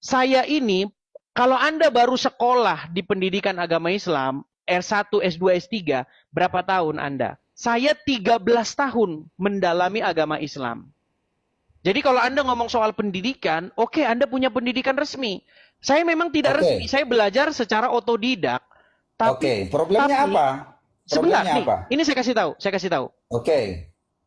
Saya ini, kalau Anda baru sekolah di pendidikan agama Islam, S1, S2, S3, berapa tahun Anda? Saya 13 tahun mendalami agama Islam. Jadi kalau Anda ngomong soal pendidikan, oke, Anda punya pendidikan resmi. Saya memang tidak resmi, Oke, saya belajar secara otodidak. oke. Tapi, Problemnya tapi, apa? sebentar Problemnya nih, apa? ini saya kasih tahu, saya kasih tahu. Oke,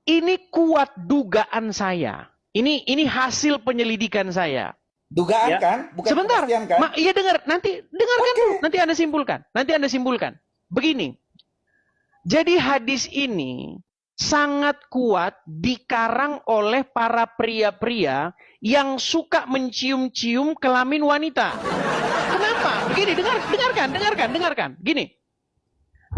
Ini kuat dugaan saya. Ini hasil penyelidikan saya. dugaan Ya. kan? Bukan Sebentar. kepastian kan? Iya dengarkan Oke. dulu. Nanti Anda simpulkan. Begini. Jadi hadis ini sangat kuat dikarang oleh para pria-pria yang suka mencium-cium kelamin wanita. Kenapa? Begini, dengarkan. Gini.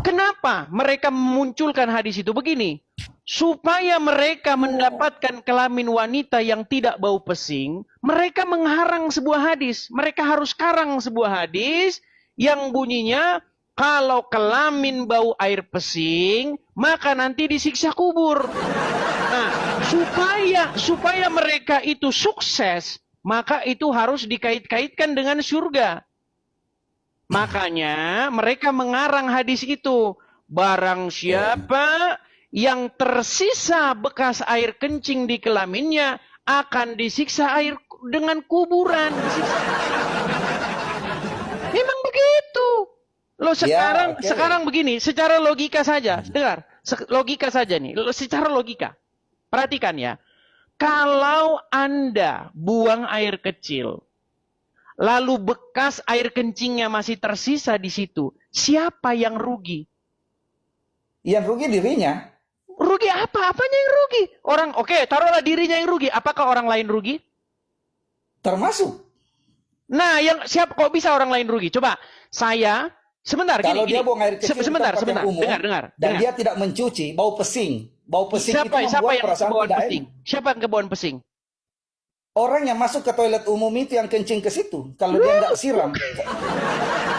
Kenapa mereka memunculkan hadis itu? Begini. Supaya mereka mendapatkan kelamin wanita yang tidak bau pesing, mereka mengharang sebuah hadis. Mereka harus karang sebuah hadis yang bunyinya, kalau kelamin bau air pesing, maka nanti disiksa kubur. Nah, supaya mereka itu sukses, maka itu harus dikait-kaitkan dengan surga. Makanya mereka mengarang hadis itu. Barang siapa yang tersisa bekas air kencing di kelaminnya akan disiksa air dengan kuburan. Memang begitu. Loh Ya, oke. sekarang begini, secara logika saja, dengar, logika saja nih, secara logika. Perhatikan ya. Kalau Anda buang air kecil, lalu bekas air kencingnya masih tersisa di situ, siapa yang rugi? Yang rugi dirinya. Rugi apa? Apanya yang rugi? Orang, oke, taruhlah dirinya yang rugi. Apakah orang lain rugi? Termasuk. Nah, siapa kok bisa orang lain rugi? Coba, saya, sebentar, Kalau gini. dia buang air kecil di tempat yang umum, dengar. dan dia tidak mencuci, bau pesing. Bau pesing itu Siapa membuat yang perasaan kebauan tidak pesing? enak. Siapa yang kebauan pesing? Orang yang masuk ke toilet umum itu yang kencing ke situ. Kalau dia tidak siram.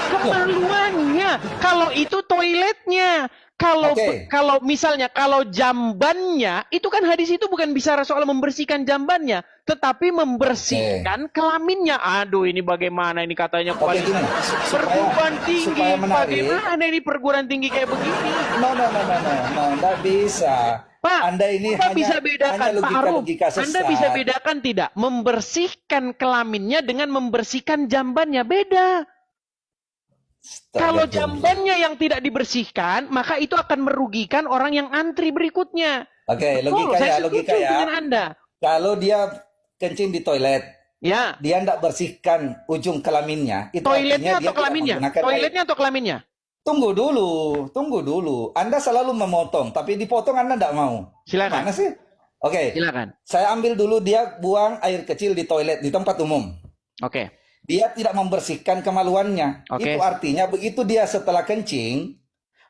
Kemaluannya. Kalau itu toiletnya. Oke. Kalau misalnya kalau jambannya, itu kan hadis itu bukan bicara soal membersihkan jambannya, tetapi membersihkan kelaminnya. Aduh, ini bagaimana ini katanya Oke, gini. perguruan tinggi. Supaya menarik. Bagaimana ini perguruan tinggi kayak begini? No, tidak bisa. Pak, Anda ini Bapak hanya, bisa bedakan, hanya Pak Aruf, logika sesat. Anda bisa bedakan tidak? Membersihkan kelaminnya dengan membersihkan jambannya, beda. Kalau jambannya yang tidak dibersihkan, maka itu akan merugikan orang yang antri berikutnya. Oke, Betul, logika saya ya, setuju logika ya. dengan Anda. Kalau dia kencing di toilet, Ya, dia tidak bersihkan ujung kelaminnya, itu toiletnya artinya dia atau tidak kelaminnya? menggunakan air. Toiletnya atau kelaminnya? Tunggu dulu. Anda selalu memotong, tapi dipotong Anda tidak mau. Silakan. Mana sih? Oke, Silakan. saya ambil dulu dia buang air kecil di toilet, di tempat umum. Oke. Dia tidak membersihkan kemaluannya. Oke. Itu artinya begitu dia setelah kencing,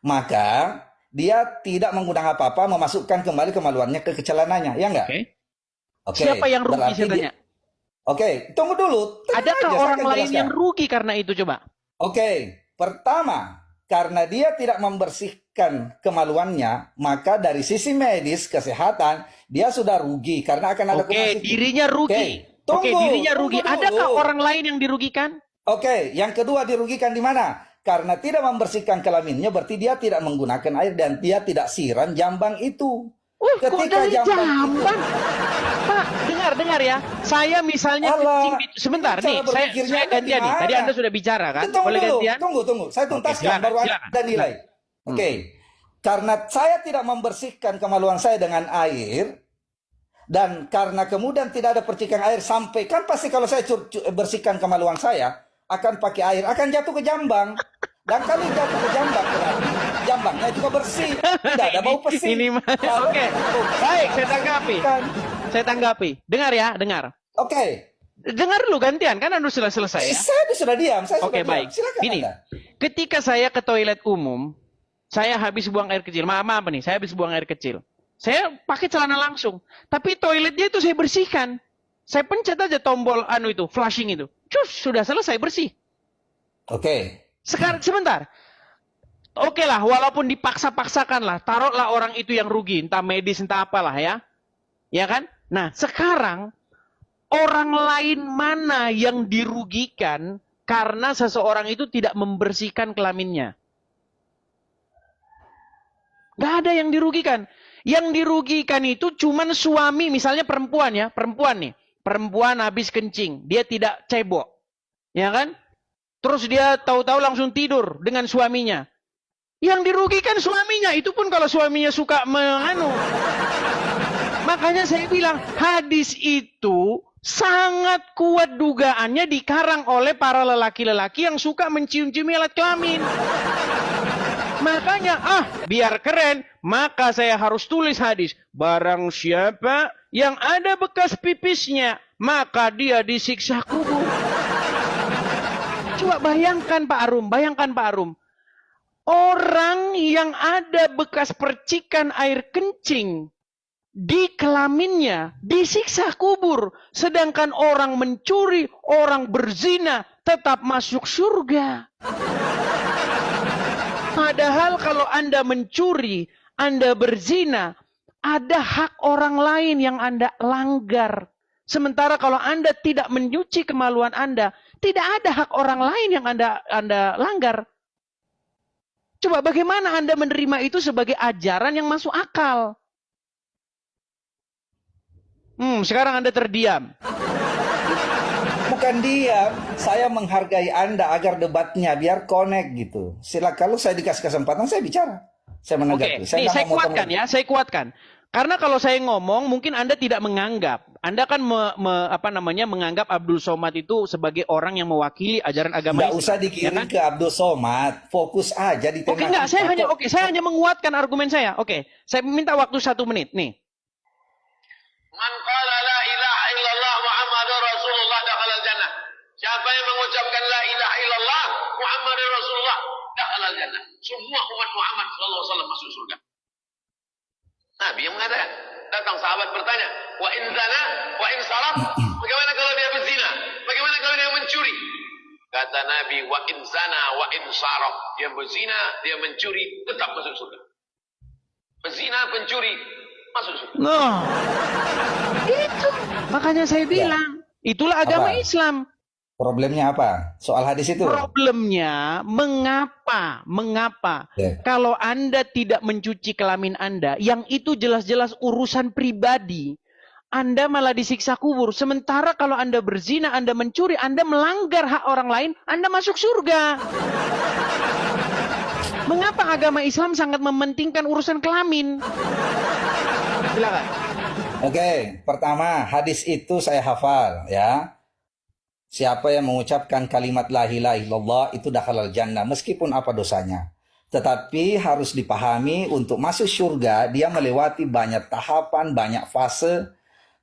maka dia tidak menggunakan apa-apa, memasukkan kembali kemaluannya ke celananya, ya enggak? Oke. Oke. Siapa yang rugi berarti saya tanya? Oke, tunggu dulu. Tenang Adakah aja, saya orang akan lain jelaskan. yang rugi karena itu coba? Oke, pertama, karena dia tidak membersihkan kemaluannya, maka dari sisi medis kesehatan dia sudah rugi karena akan ada Oke, dirinya rugi. Oke, Oke, dirinya rugi. tunggu Adakah dulu. orang lain yang dirugikan? Oke, yang kedua dirugikan di mana? Karena tidak membersihkan kelaminnya, berarti dia tidak menggunakan air dan dia tidak siram jambang itu. Kok dari jamban? Pak, dengar ya. Saya misalnya kencing di... Sebentar nih, saya gantian nih. Tadi Anda sudah bicara kan? Boleh gantian? Tunggu. Saya tuntaskan, baru Anda nilai. Oke. Karena saya tidak membersihkan kemaluan saya dengan air, dan karena kemudian tidak ada percikan air sampai, kan pasti kalau saya bersihkan kemaluan saya, akan pakai air, akan jatuh ke jambang. Dan kalau jatuh ke jambang, berarti jambangnya juga bersih. Tidak ada bau pesing. Oke. Baik, saya tanggapi. Dengar ya, dengar. Oke. Dengar dulu gantian, kan Anda sudah selesai ya? Saya sudah diam. Oke, baik. Silakan Gini, Anda. ketika saya ke toilet umum, saya habis buang air kecil. Maaf nih, saya habis buang air kecil. Saya pakai celana langsung. Tapi toiletnya itu saya bersihkan. Saya pencet aja tombol flushing itu. Cus, sudah selesai bersih. Oke. Sekarang sebentar. Oke lah, walaupun dipaksa-paksakan lah, taruhlah orang itu yang rugi, entah medis, entah apalah ya. Ya kan? Nah, sekarang Orang lain mana yang dirugikan karena seseorang itu tidak membersihkan kelaminnya? Gak ada yang dirugikan. Yang dirugikan itu cuman suami, misalnya perempuan ya, perempuan nih. Perempuan habis kencing, dia tidak cebok. Ya kan? Terus dia tahu-tahu langsung tidur dengan suaminya. Yang dirugikan suaminya, itu pun kalau suaminya suka menganu. Makanya saya bilang, hadis itu sangat kuat dugaannya dikarang oleh para lelaki-lelaki yang suka mencium-cium alat kelamin. Makanya, biar keren, maka saya harus tulis hadis. Barang siapa yang ada bekas pipisnya, maka dia disiksa kubur. Coba bayangkan Pak Arum, bayangkan Pak Arum. Orang yang ada bekas percikan air kencing di kelaminnya disiksa kubur. Sedangkan orang mencuri, orang berzina tetap masuk surga. Padahal kalau Anda mencuri, Anda berzina, ada hak orang lain yang Anda langgar. Sementara kalau Anda tidak menyuci kemaluan Anda, tidak ada hak orang lain yang Anda langgar. Coba bagaimana Anda menerima itu sebagai ajaran yang masuk akal? Sekarang Anda terdiam. Bukan diam, saya menghargai Anda agar debatnya biar connect gitu. Silakan, kalau saya dikasih kesempatan saya bicara. Saya menanggapi. Oke, nih saya kuatkan ya, saya kuatkan. Karena kalau saya ngomong mungkin Anda tidak menganggap. Anda kan menganggap Abdul Somad itu sebagai orang yang mewakili ajaran agama Islam. Nggak usah dikirim ya kan? Ke Abdul Somad, fokus aja di tema. Saya hanya menguatkan argumen saya. Oke, saya minta waktu 1 menit nih. Man qala la ilaha illallah Muhammadur Rasulullah dakhalal jannah. Siapa yang mengucapkan la ilaha illallah Muhammadur Rasulullah dakhalal jannah. Semua umat Muhammad sallallahu alaihi wasallam masuk surga. Nabi yang mengatakan. Datang sahabat bertanya, wa in zana, wa in saraf, bagaimana kalau dia berzina? Bagaimana kalau dia mencuri? Kata Nabi, wa in zana, wa in saraf. Dia berzina, dia mencuri, tetap masuk surga. Berzina, pencuri, masuk surga. Nah, itu. Makanya saya bilang, itulah agama Islam. Problemnya apa? Soal hadis itu? Problemnya, mengapa kalau Anda tidak mencuci kelamin Anda, yang itu jelas-jelas urusan pribadi, Anda malah disiksa kubur. Sementara kalau Anda berzina, Anda mencuri, Anda melanggar hak orang lain, Anda masuk surga. Mengapa agama Islam sangat mementingkan urusan kelamin? Silakan. Oke, pertama, hadis itu saya hafal ya. Siapa yang mengucapkan kalimat la ilaha illallah itu dakhalal jannah meskipun apa dosanya. Tetapi harus dipahami untuk masuk surga dia melewati banyak tahapan, banyak fase.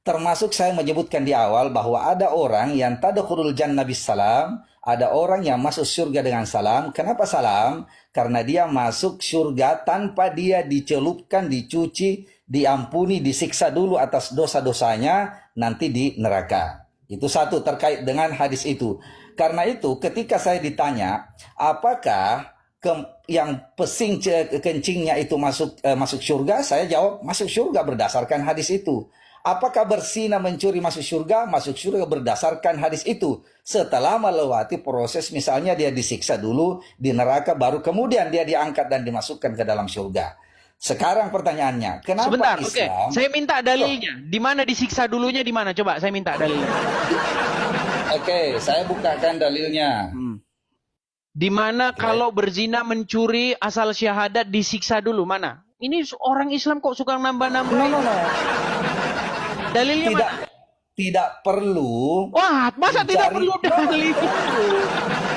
Termasuk saya menyebutkan di awal bahwa ada orang yang tadkhulul jannah bisalam, ada orang yang masuk surga dengan salam. Kenapa salam? Karena dia masuk surga tanpa dia dicelupkan, dicuci, diampuni, disiksa dulu atas dosa-dosanya nanti di neraka. Itu satu terkait dengan hadis itu. Karena itu ketika saya ditanya apakah yang pesing kencingnya itu masuk surga, saya jawab masuk surga berdasarkan hadis itu. Apakah berzina mencuri masuk surga? Masuk surga berdasarkan hadis itu. Setelah melewati proses misalnya dia disiksa dulu di neraka baru kemudian dia diangkat dan dimasukkan ke dalam surga. Sekarang pertanyaannya, kenapa Sebentar, Islam? Saya minta dalilnya. Di mana disiksa dulunya di mana? Coba saya minta dalilnya. Oke, saya bukakan dalilnya. Di mana kalau berzina mencuri asal syahadat disiksa dulu mana? Ini orang Islam kok suka nambah-nambah. No. Dalilnya Tidak, mana? tidak perlu. Wah, masa tidak perlu dalil?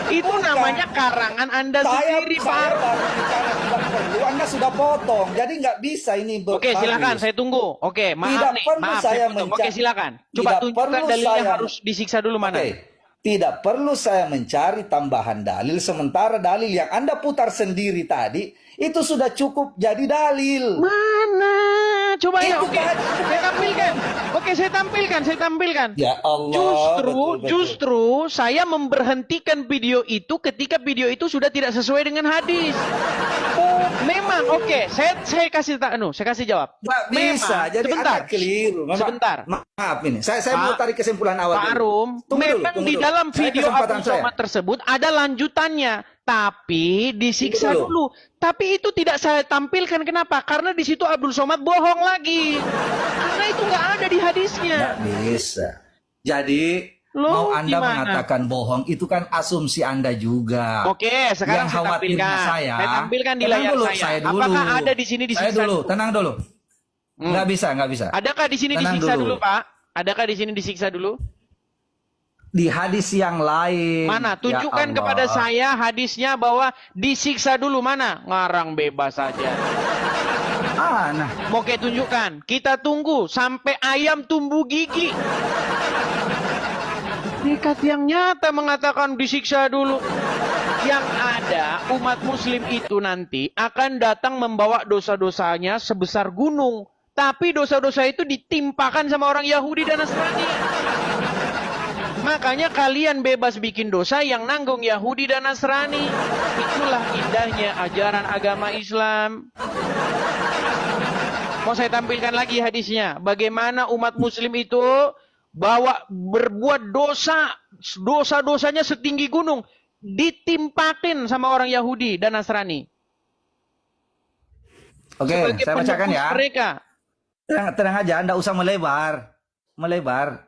Itu Bukan. namanya karangan Anda sendiri, Pak. Saya baru bicara tidak perlu. Anda sudah potong, jadi nggak bisa ini. Oke, silakan saya tunggu. Oke, maaf Tidak nih, perlu maaf saya saya potong. Oke, silakan. Coba Tidak tunjukkan perlu dalilnya saya- harus disiksa dulu mana? Oke. Tidak perlu saya mencari tambahan dalil, sementara dalil yang Anda putar sendiri tadi itu sudah cukup jadi dalil. Mana? Coba ya, Itu oke. tadi. Saya tampilkan. Oke, saya tampilkan. Ya Allah. betul-betul. Justru saya memberhentikan video itu ketika video itu sudah tidak sesuai dengan hadis. Memang oke, saya kasih jawab. Nggak bisa, Memang, jadi sebentar. Anda keliru. Sebentar. Maaf ini, saya Pak- mau tarik kesimpulan awal. Pak dulu. Arum, memang Tunggu di dulu. dalam Saya video kesempatan Abdul saya. Somad tersebut ada lanjutannya, tapi disiksa Tunggu dulu. Tapi itu tidak saya tampilkan, kenapa? Karena di situ Abdul Somad bohong lagi. Karena itu nggak ada di hadisnya. Nggak bisa. Jadi Loh, mau Anda gimana? mengatakan bohong, itu kan asumsi Anda juga. Oke, sekarang Yang saya khawatirnya tampilkan. saya Tampilkan di tenang layar dulu, saya. dulu. Apakah ada di sini Saya disiksa dulu, tenang dulu. Nggak bisa. Adakah di sini Tenang disiksa dulu. dulu, Pak? Adakah di sini disiksa dulu? Di hadis yang lain. Mana? Tunjukkan Ya kepada Allah. saya hadisnya bahwa disiksa dulu. Mana? Ngarang bebas saja. Nah. Oke, tunjukkan. Kita tunggu sampai ayam tumbuh gigi. Dekat yang nyata mengatakan disiksa dulu. Yang ada, umat muslim itu nanti akan datang membawa dosa-dosanya sebesar gunung. Tapi dosa-dosa itu ditimpakan sama orang Yahudi dan Nasrani. Makanya kalian bebas bikin dosa, yang nanggung Yahudi dan Nasrani. Itulah indahnya ajaran agama Islam. Mau saya tampilkan lagi hadisnya. Bagaimana umat muslim itu berbuat dosa-dosanya setinggi gunung. Ditimpakin sama orang Yahudi dan Nasrani. Oke, Sebagai saya bacakan penebus ya. mereka. Tenang aja, Anda usah melebar.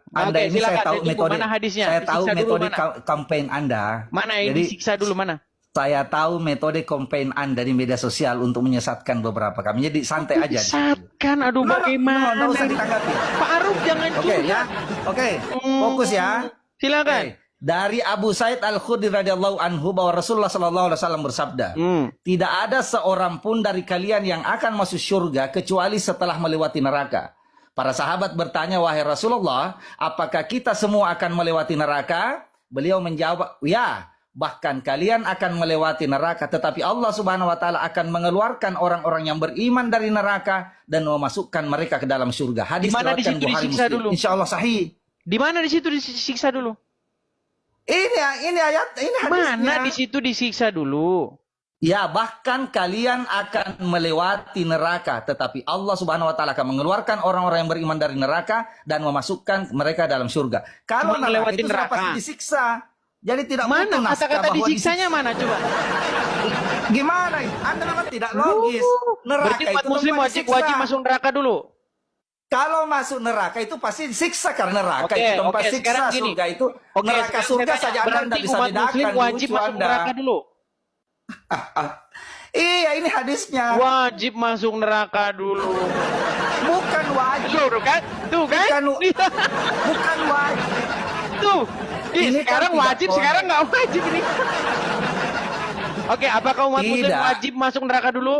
Anda Oke, ini silakan, saya tahu saya tunggu. metode. Mana hadisnya? Saya tahu Disiksa dulu metode mana? campaign Anda. Mana yang Jadi, disiksa dulu mana? saya tahu metode campaign Anda di media sosial untuk menyesatkan beberapa kami. Jadi santai aja. Disesatkan, aduh bagaimana? Nggak usah ditanggapi. Pak Aruf jangan Oke curhat. ya. Oke, fokus ya. Silakan. Oke. Dari Abu Sa'id Al-Khudri radhiyallahu anhu bahwa Rasulullah sallallahu alaihi wasallam bersabda, tidak ada seorang pun dari kalian yang akan masuk surga kecuali setelah melewati neraka. Para sahabat bertanya, wahai Rasulullah, apakah kita semua akan melewati neraka? Beliau menjawab, ya, bahkan kalian akan melewati neraka, tetapi Allah Subhanahu wa taala akan mengeluarkan orang-orang yang beriman dari neraka dan memasukkan mereka ke dalam surga. Hadis Di mana di riwayatkan situ Bukhari disiksa Muslim. dulu? Insyaallah sahih. Di mana di situ disiksa dulu? Ini ayat, ini hadisnya. Mana di situ disiksa dulu? Ya, bahkan kalian akan melewati neraka, tetapi Allah Subhanahu wa taala akan mengeluarkan orang-orang yang beriman dari neraka dan memasukkan mereka dalam surga. Kalau Cuma neraka melewati itu sudah neraka. pasti disiksa. Jadi tidak Mana butuh naskah kata-kata bahwa disiksanya mana coba? Gimana? Anda memang tidak logis. Neraka Berarti umat itu muslim tempat wajib disiksa. masuk neraka dulu. Kalau masuk neraka itu pasti disiksa karena neraka Oke, itu tempat oke, siksa. sekarang gini. Surga itu Oke, neraka sekarang surga saya tanya, saja Anda berarti tidak bisa umat bedakan. muslim wajib lucu masuk Anda. neraka dulu. Iya, ini hadisnya. Wajib masuk neraka dulu. Bukan wajib. Tuh kan? Tuh kan? Bukan wajib. Tuh. Ini kan Sekarang tidak wajib, boleh. sekarang nggak wajib ini. Oke, apakah umat muslim Tidak. wajib masuk neraka dulu?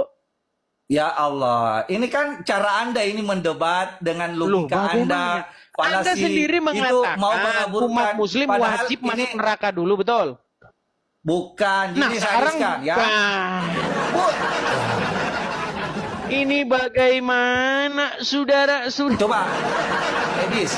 Ya Allah, ini kan cara Anda ini mendebat dengan logika bagaimana? Anda. Falasi Anda sendiri itu mengatakan mau mengaburkan, umat muslim padahal wajib ini masuk neraka dulu, betul? bukan. Nah, Jadi saya sekarang hadiskan, ya. Wah, ini bagaimana saudara? Coba, Edis,